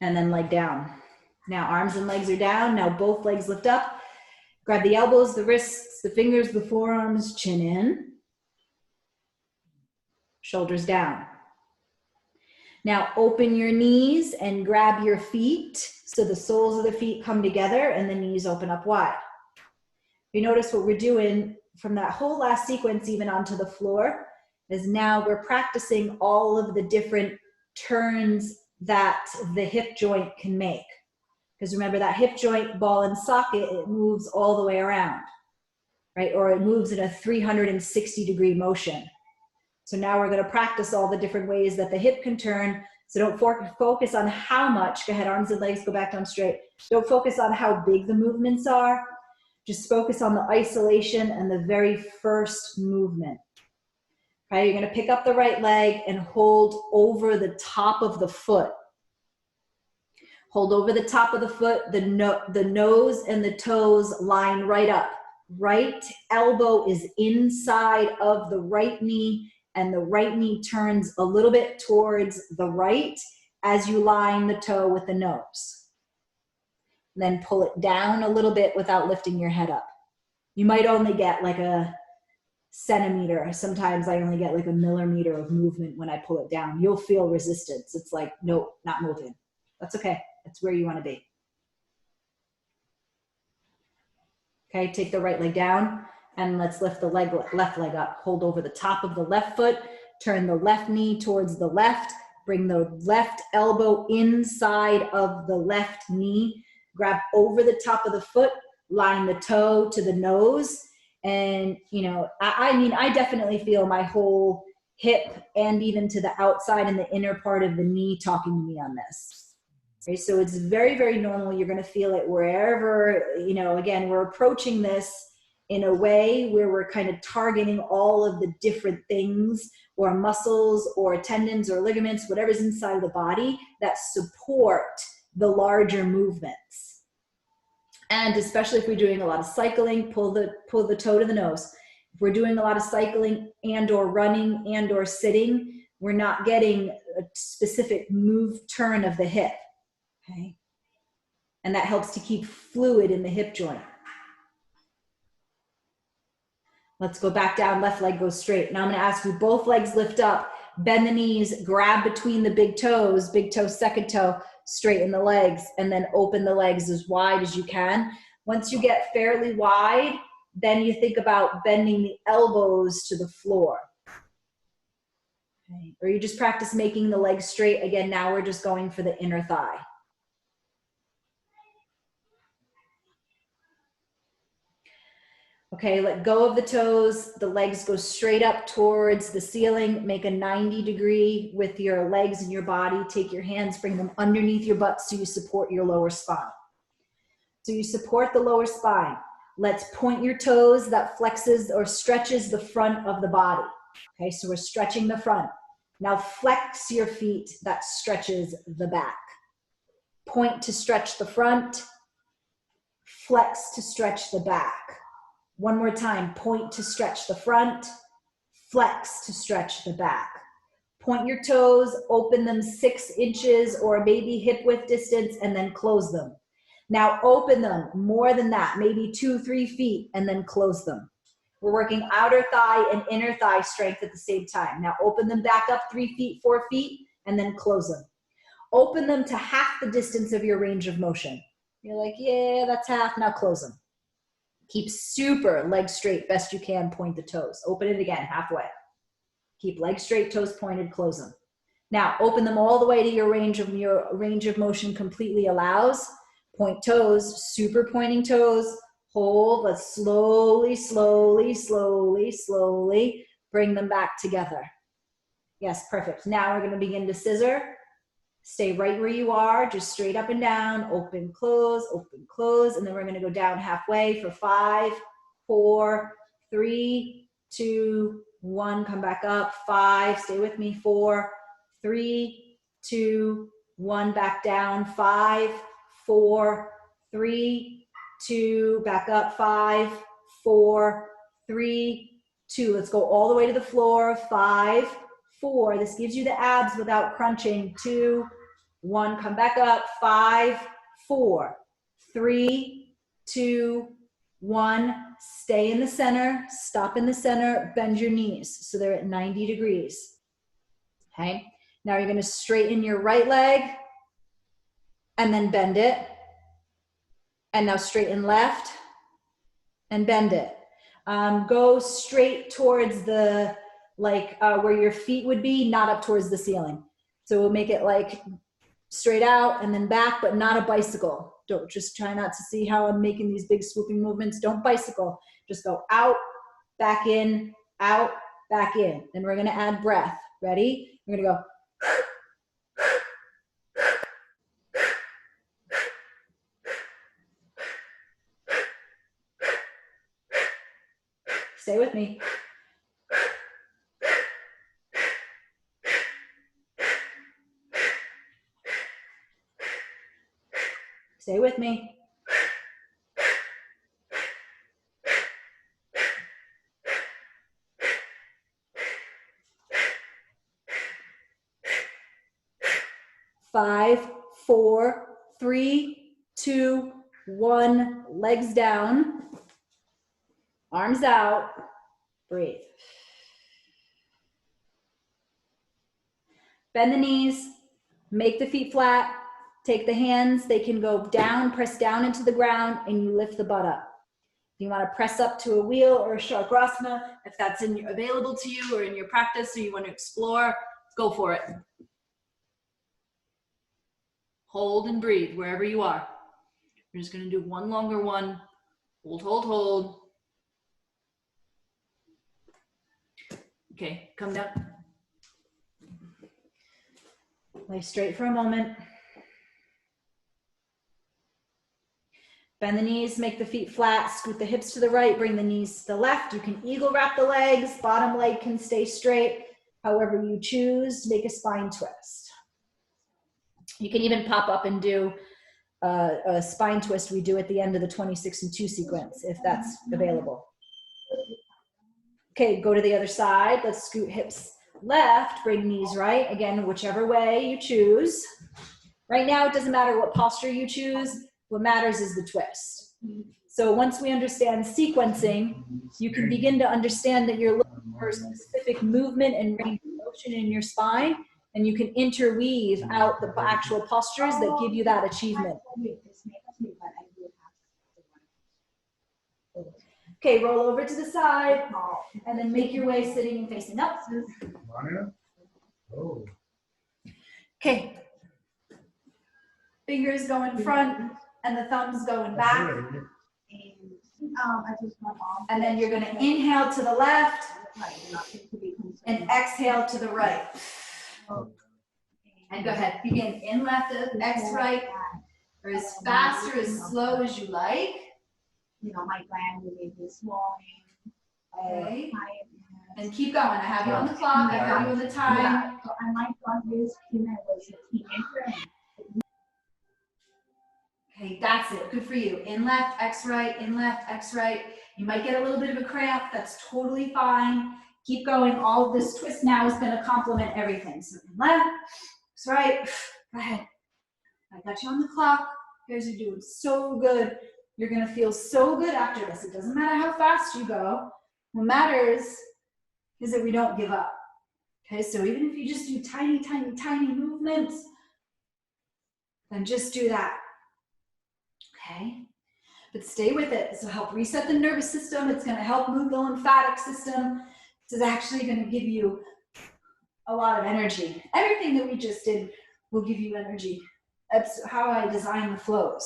And then leg down. Now arms and legs are down. Now both legs lift up. Grab the elbows, the wrists, the fingers, the forearms, chin in. Shoulders down. Now open your knees and grab your feet so the soles of the feet come together and the knees open up wide. You notice what we're doing from that whole last sequence even onto the floor is now we're practicing all of the different turns that the hip joint can make. Because remember, that hip joint, ball and socket, it moves all the way around, right? Or it moves in a 360-degree motion. So now we're going to practice all the different ways that the hip can turn. So don't focus on how much. Go ahead, arms and legs go back down straight. Don't focus on how big the movements are. Just focus on the isolation and the very first movement. Okay, you're going to pick up the right leg and hold over the top of the foot. Hold over the top of the foot. The nose and the toes line right up. Right elbow is inside of the right knee, and the right knee turns a little bit towards the right as you line the toe with the nose. Then pull it down a little bit without lifting your head up. You might only get like a centimeter. Sometimes I only get like a millimeter of movement when I pull it down. You'll feel resistance. It's like, nope, not moving. That's okay. That's where you want to be. Okay, take the right leg down and let's lift the left leg up. Hold over the top of the left foot. Turn the left knee towards the left. Bring the left elbow inside of the left knee. Grab over the top of the foot, line the toe to the nose. And, you know, I mean, I definitely feel my whole hip and even to the outside and the inner part of the knee talking to me on this. Okay, so it's very, very normal. You're going to feel it wherever, you know, again, we're approaching this in a way where we're kind of targeting all of the different things or muscles or tendons or ligaments, whatever's inside of the body that support the larger movements. And especially if we're doing a lot of cycling, pull the toe to the nose. If we're doing a lot of cycling and or running and or sitting, we're not getting a specific turn of the hip, okay? And that helps to keep fluid in the hip joint. Let's go back down, left leg goes straight. Now I'm gonna ask you, both legs lift up, bend the knees, grab between the big toe, second toe, straighten the legs, and then open the legs as wide as you can. Once you get fairly wide, then you think about bending the elbows to the floor. Okay. Or you just practice making the legs straight. Again, now we're just going for the inner thigh. Okay, let go of the toes. The legs go straight up towards the ceiling. Make a 90-degree with your legs and your body. Take your hands, bring them underneath your butt so you support your lower spine. So you support the lower spine. Let's point your toes. That flexes or stretches the front of the body. Okay, so we're stretching the front. Now flex your feet. That stretches the back. Point to stretch the front. Flex to stretch the back. One more time, point to stretch the front, flex to stretch the back. Point your toes, open them 6 inches or maybe hip width distance, and then close them. Now open them more than that, maybe 2-3 feet, and then close them. We're working outer thigh and inner thigh strength at the same time. Now open them back up 3 feet, 4 feet, and then close them. Open them to half the distance of your range of motion. You're like, yeah, that's half, now close them. Keep super legs straight, best you can, point the toes. Open it again, halfway. Keep legs straight, toes pointed, close them. Now, open them all the way to your range of motion completely allows. Point toes, super pointing toes. Hold, but slowly, slowly, slowly, slowly bring them back together. Yes, perfect. Now we're gonna begin to scissor. Stay right where you are, just straight up and down, open, close, and then we're gonna go down halfway for 5, 4, 3, 2, 1, come back up, 5, stay with me, 4, 3, 2, 1, back down, 5, 4, 3, 2, back up, 5, 4, 3, 2, let's go all the way to the floor, 5, 4, this gives you the abs without crunching, 2, 1, come back up, 5, 4, 3, 2, 1, stay in the center, stop in the center, bend your knees so they're at 90 degrees. Okay, now you're gonna straighten your right leg and then bend it. And now straighten left and bend it. Go straight towards the, where your feet would be, not up towards the ceiling. So we'll make it like straight out and then back, but not a bicycle. Don't, just try not to see how I'm making these big swooping movements. Don't bicycle. Just go out, back in, out, back in. Then we're gonna add breath. Ready? We're gonna go. Stay with me. Stay with me. Five, 4, 3, 2, 1. Legs down. Arms out. Breathe. Bend the knees. Make the feet flat. Take the hands, they can go down, press down into the ground, and you lift the butt up. If you want to press up to a wheel or a chakrasana, if that's available to you or in your practice or you want to explore, go for it. Hold and breathe wherever you are. We're just going to do one longer one. Hold, hold, hold. Okay, come down. Lay straight for a moment. Bend the knees, make the feet flat, scoot the hips to the right, bring the knees to the left. You can eagle wrap the legs, bottom leg can stay straight. However you choose, make a spine twist. You can even pop up and do a spine twist we do at the end of the 26 and 2 sequence, if that's available. Okay, go to the other side. Let's scoot hips left, bring knees right. Again, whichever way you choose. Right now, it doesn't matter what posture you choose. What matters is the twist. So once we understand sequencing, you can begin to understand that you're looking for specific movement and range of motion in your spine, and you can interweave out the actual postures that give you that achievement. Okay, roll over to the side, and then make your way sitting and facing up. Okay. Fingers go in front, and the thumbs going back. And then you're going to inhale to the left and exhale to the right. And go ahead, begin in left, X right, or as fast or as slow as you like. You know, my gland may be swollen. Okay. And keep going. I have you on the clock. I have you on the time. Yeah. So I might got this when I was a teenager. Okay, that's it. Good for you. In left, X right, in left, X right. You might get a little bit of a cramp. That's totally fine. Keep going. All of this twist now is going to complement everything. So in left, X right. Go ahead. I got you on the clock. You guys are doing so good. You're going to feel so good after this. It doesn't matter how fast you go. What matters is that we don't give up. Okay, so even if you just do tiny, tiny, tiny movements, then just do that. Okay, but stay with it. This will help reset the nervous system. It's going to help move the lymphatic system. This is actually going to give you a lot of energy. Everything that we just did will give you energy. That's how I design the flows.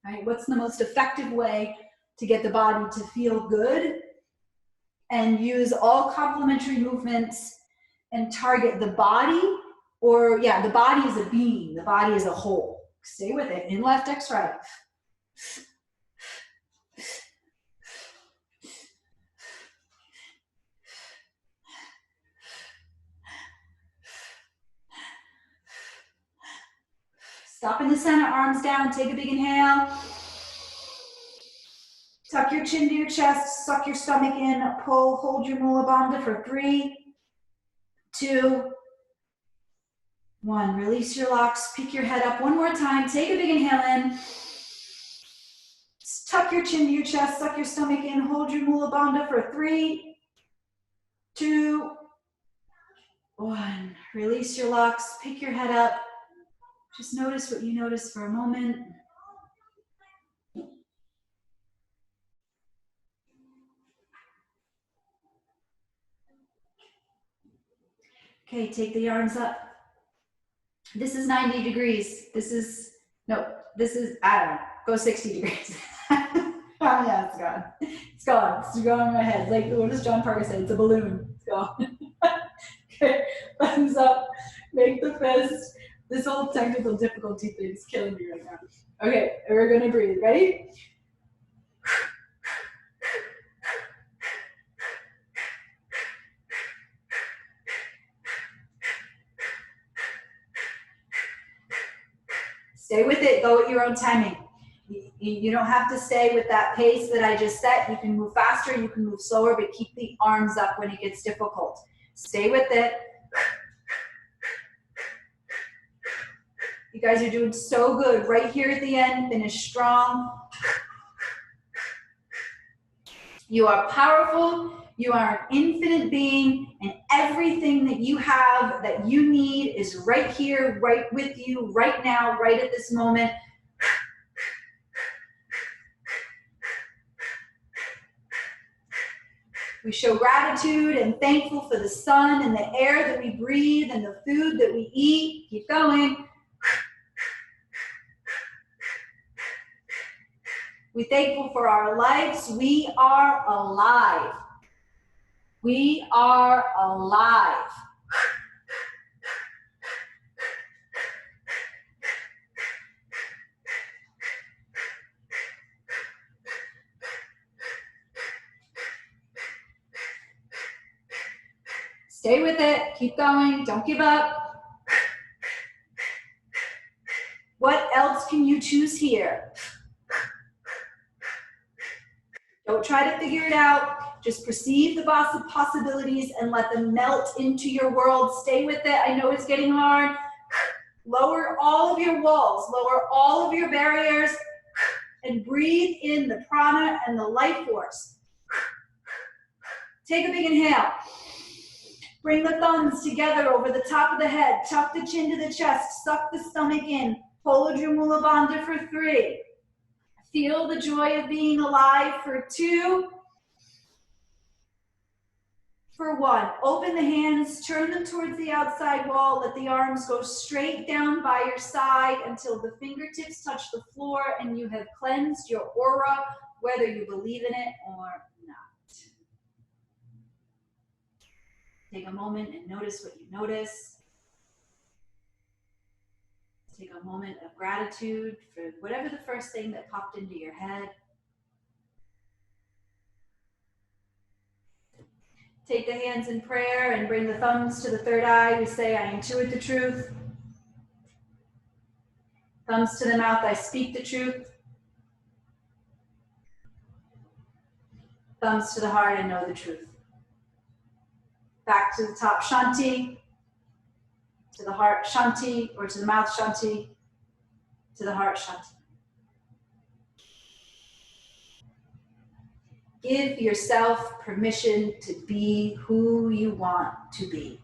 Right? What's the most effective way to get the body to feel good and use all complementary movements and target the body, or yeah, the body is a being, the body is a whole. Stay with it. In left, X right. Stop in the center, arms down, take a big inhale. Tuck your chin to your chest, suck your stomach in, pull, hold your Mula Bandha for 3, 2, 1. Release your locks, pick your head up one more time, take a big inhale in. Tuck your chin to your chest, suck your stomach in, hold your Mula Bandha for 3, 2, 1. Release your locks, pick your head up. Just notice what you notice for a moment. Okay, take the arms up. This is 90 degrees. This is, I don't know, go 60 degrees. Oh yeah, it's gone. It's gone. It's gone in my head. Like, what does John Parker say? It's a balloon. It's gone. Okay, thumbs up. Make the fist. This whole technical difficulty thing is killing me right now. Okay, we're gonna breathe. Ready? Stay with it. Go at your own timing. You don't have to stay with that pace that I just set. You can move faster, you can move slower, but keep the arms up when it gets difficult. Stay with it. You guys are doing so good. Right here at the end, finish strong. You are powerful. You are an infinite being, and everything that you have that you need is right here, right with you, right now, right at this moment. We show gratitude and thankful for the sun and the air that we breathe and the food that we eat. Keep going. We're thankful for our lives. We are alive. We are alive. Stay with it. Keep going. Don't give up. What else can you choose here? Don't try to figure it out. Just perceive the possibilities and let them melt into your world. Stay with it. I know it's getting hard. Lower all of your walls. Lower all of your barriers and breathe in the prana and the life force. Take a big inhale. Bring the thumbs together over the top of the head. Tuck the chin to the chest. Suck the stomach in. Hold your Mula Bandha for 3. Feel the joy of being alive for 2. For 1. Open the hands. Turn them towards the outside wall. Let the arms go straight down by your side until the fingertips touch the floor and you have cleansed your aura, whether you believe in it or not. Take a moment and notice what you notice. Take a moment of gratitude for whatever the first thing that popped into your head. Take the hands in prayer and bring the thumbs to the third eye. We say, I intuit the truth. Thumbs to the mouth, I speak the truth. Thumbs to the heart, I know the truth. Back to the top, Shanti. To the heart, Shanti, or to the mouth, Shanti. To the heart, Shanti. Give yourself permission to be who you want to be.